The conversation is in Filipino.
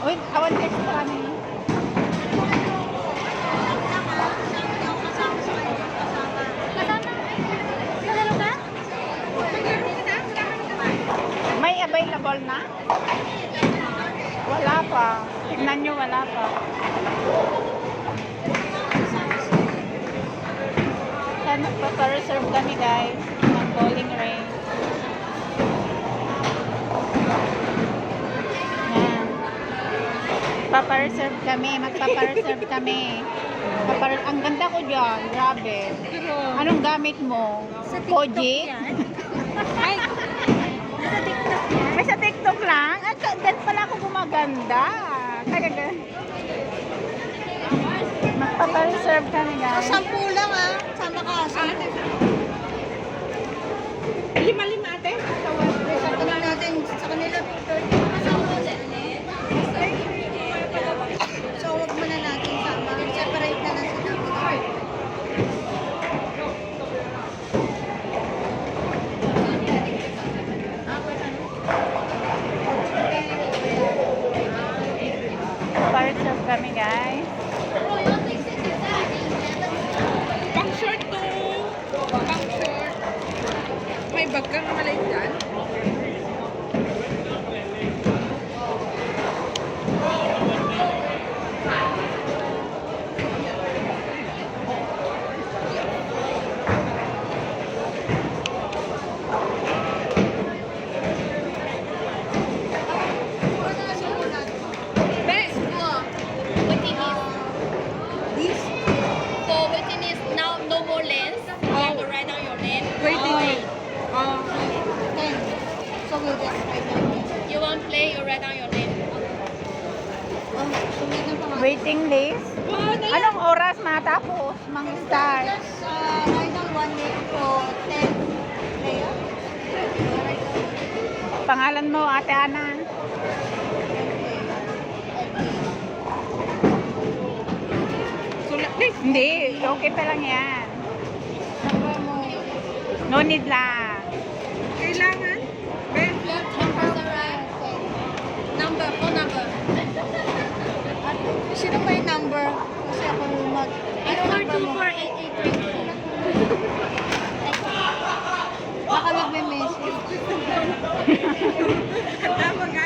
Uy, awan text pa kami. May available na? Wala pa. Tignan nyo, wala pa. Yan, magpapa-reserve kami guys ng bowling ring. Yan. Magpapa-reserve kami. Ang ganda ko dyan. Grabe. Anong gamit mo? Koji? Ay, sa TikTok yan. May sa TikTok lang? At dyan pala ako gumaganda. Kaya ganun. Magpapa-reserve kami guys. 10 lang ah. Sama ka. Lima-lima ate? Sa kanila natin, sa kanila 30. So, huwag muna natin sama. Separate na lang sila. Magpapa-reserve kami guys. Pang short to. Pang short. May bag kang maliit dyan. Best floor. Waiting list. This? For waiting list, now no more lens. You have to write down your name. Waiting list. 10. So, we'll just write down here. You want play, you write down your name. Oh, so wait na pa nga. Waiting list. Anong oras matapos? Mang start. Just write down 1 day for 10 player. Pangalan mo, Ate Ana. Sulat. Please. Hindi, okay pa lang yan. Number mo. No need lang. Kailangan. Ben. Left 10% right. Number, phone number. Sino ba yung number? Kasi ako mag... Ano number mo? 8424883. Baka magme-message. Tama nga.